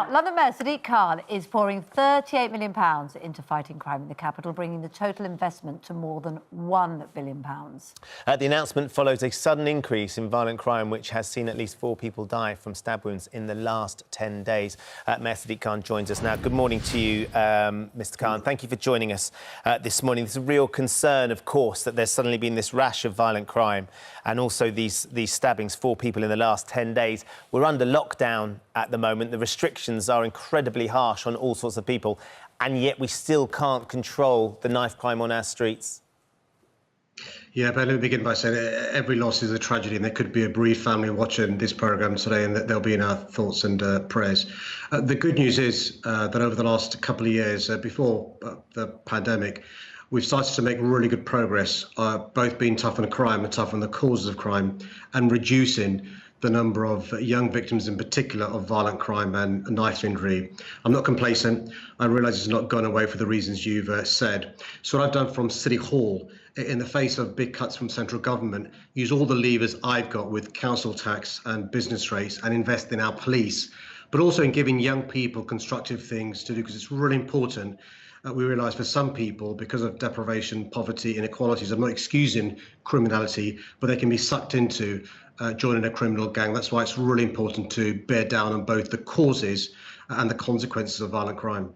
Now, London Mayor Sadiq Khan is pouring £38 million into fighting crime in the capital, bringing the total investment to more than £1 billion. The announcement follows a sudden increase in violent crime, which has seen at least 4 people die from stab wounds in the last 10 days. Mayor Sadiq Khan joins us now. Good morning to you, Mr Khan. Thank you for joining us this morning. There's a real concern, of course, that there's suddenly been this rash of violent crime and also these stabbings, 4 people in the last 10 days. We're under lockdown at the moment. The restrictions are incredibly harsh on all sorts of people, and yet we still can't control the knife crime on our streets. Yeah, but let me begin by saying every loss is a tragedy, and there could be a bereaved family watching this programme today, and they'll be in our thoughts and prayers. The good news is that over the last couple of years, before the pandemic, we've started to make really good progress, both being tough on crime and tough on the causes of crime, and reducing the number of young victims in particular of violent crime and knife injury. I'm not complacent. I realise it's not gone away for the reasons you've said. So what I've done from City Hall, in the face of big cuts from central government, use all the levers I've got with council tax and business rates and invest in our police, but also in giving young people constructive things to do, because it's really important. We realise for some people, because of deprivation, poverty, inequalities, I'm not excusing criminality, but they can be sucked into joining a criminal gang. That's why it's really important to bear down on both the causes and the consequences of violent crime.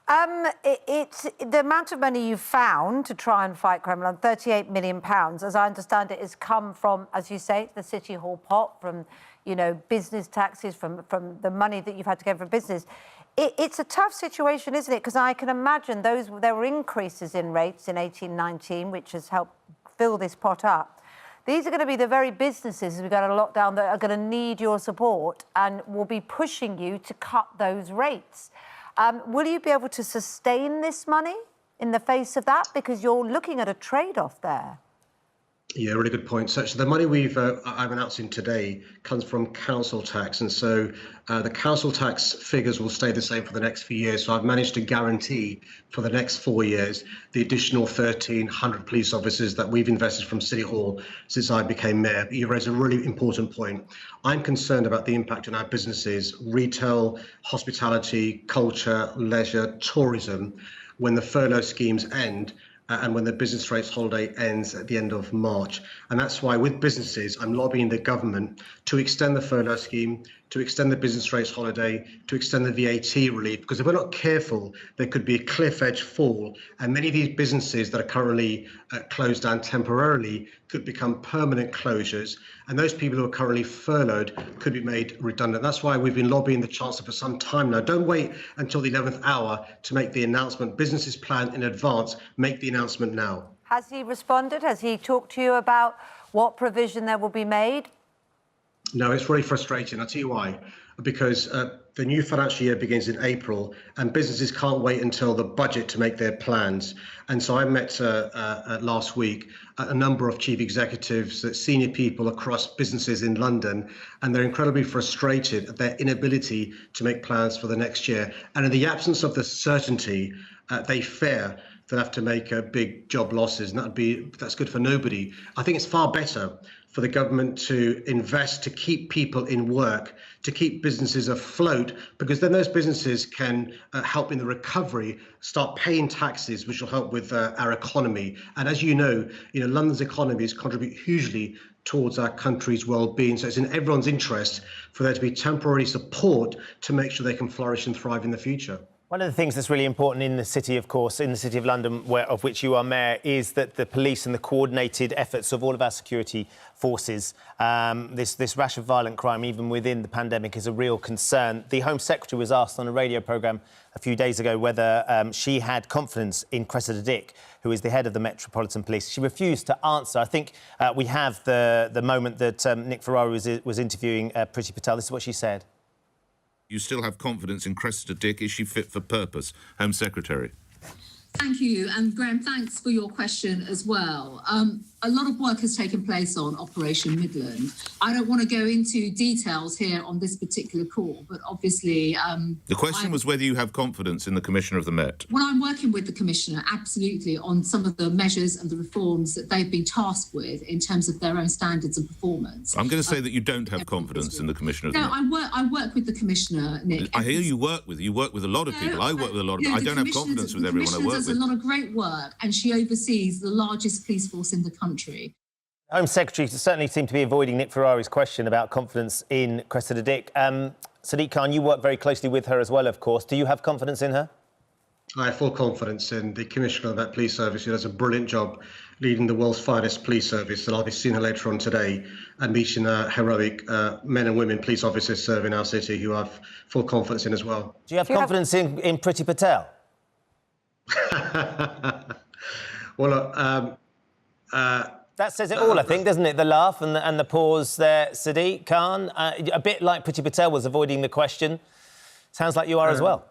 The amount of money you've found to try and fight crime, around £38 million, as I understand it, has come from, as you say, the City Hall pot, from, you know, business taxes, from the money that you've had to get from business. It's a tough situation, isn't it? Because I can imagine there were increases in rates in 18-19, which has helped fill this pot up. These are going to be the very businesses, as we go to lockdown, that are going to need your support and will be pushing you to cut those rates. Will you be able to sustain this money in the face of that? Because you're looking at a trade-off there. Yeah, really good point. So the money I'm announcing today comes from council tax, and so the council tax figures will stay the same for the next few years. So I've managed to guarantee for the next 4 years the additional 1,300 police officers that we've invested from City Hall since I became mayor. You raise a really important point. I'm concerned about the impact on our businesses, retail, hospitality, culture, leisure, tourism, when the furlough schemes end, and when the business rates holiday ends at the end of March. And that's why with businesses, I'm lobbying the government to extend the furlough scheme, to extend the business rates holiday, to extend the VAT relief, because if we're not careful, there could be a cliff edge fall, and many of these businesses that are currently closed down temporarily could become permanent closures, and those people who are currently furloughed could be made redundant. That's why we've been lobbying the Chancellor for some time now. Don't wait until the 11th hour to make the announcement. Businesses plan in advance. Make the announcement now. Has he responded? Has he talked to you about what provision there will be made? No, it's really frustrating. I'll tell you why. Because the new financial year begins in April, and businesses can't wait until the budget to make their plans. And so I met last week a number of chief executives, senior people across businesses in London, and they're incredibly frustrated at their inability to make plans for the next year. And in the absence of the certainty, they fear they'll have to make big job losses, and that's good for nobody. I think it's far better for the government to invest to keep people in work, to keep businesses afloat, because then those businesses can help in the recovery, start paying taxes, which will help with our economy. And as you know, London's economies contribute hugely towards our country's well-being. So it's in everyone's interest for there to be temporary support to make sure they can flourish and thrive in the future. One of the things that's really important in the city, of course, in the City of London, of which you are mayor, is that the police and the coordinated efforts of all of our security forces. This rash of violent crime, even within the pandemic, is a real concern. The Home Secretary was asked on a radio programme a few days ago whether she had confidence in Cressida Dick, who is the head of the Metropolitan Police. She refused to answer. I think we have the moment that Nick Ferrari was interviewing Priti Patel. This is what she said. You still have confidence in Cressida Dick? Is she fit for purpose, Home Secretary? Thank you, and Graham, thanks for your question as well. A lot of work has taken place on Operation Midland. I don't want to go into details here on this particular call, but obviously... the question was whether you have confidence in the Commissioner of the Met. When I'm working with the Commissioner, absolutely, on some of the measures and the reforms that they've been tasked with in terms of their own standards and performance. I'm going to say that you don't have confidence in the Commissioner of the Met. No, I work with the Commissioner, Nick. I hear you work with a lot of people. I work with a lot of people. I don't have confidence with everyone I work with. The Commissioner does a lot of great work, and she oversees the largest police force in the country. Home Secretary certainly seemed to be avoiding Nick Ferrari's question about confidence in Cressida Dick. Sadiq Khan, you work very closely with her as well, of course. Do you have confidence in her? I have full confidence in the Commissioner of that police service, who does a brilliant job leading the world's finest police service. And I'll be seeing her later on today and meeting heroic men and women police officers serving our city who I have full confidence in as well. Do you have confidence in Priti Patel? Well, look, that says it all, I think, doesn't it? The laugh and the pause there, Sadiq Khan. A bit like Priti Patel was avoiding the question. Sounds like you are as well.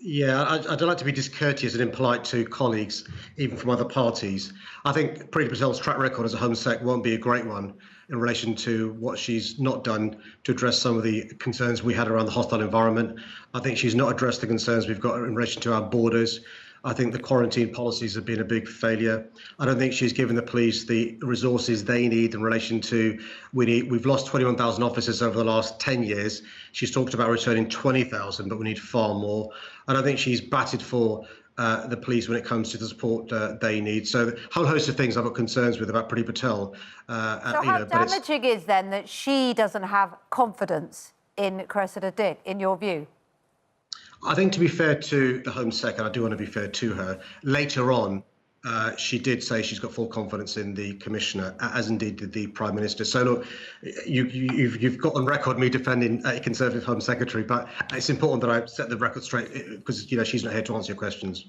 Yeah, I don't like to be discourteous and impolite to colleagues, even from other parties. I think Priti Patel's track record as a Home Sec won't be a great one in relation to what she's not done to address some of the concerns we had around the hostile environment. I think she's not addressed the concerns we've got in relation to our borders. I think the quarantine policies have been a big failure. I don't think she's given the police the resources they need in relation to, we've lost 21,000 officers over the last 10 years. She's talked about returning 20,000, but we need far more. I don't think she's batted for the police when it comes to the support they need. So a whole host of things I've got concerns with about Priti Patel. So how damaging is then that she doesn't have confidence in Cressida Dick, in your view? I think, to be fair to the Home Sec, and I do want to be fair to her, later on, she did say she's got full confidence in the Commissioner, as indeed did the Prime Minister. So, look, you've got on record me defending a Conservative Home Secretary, but it's important that I set the record straight because, she's not here to answer your questions.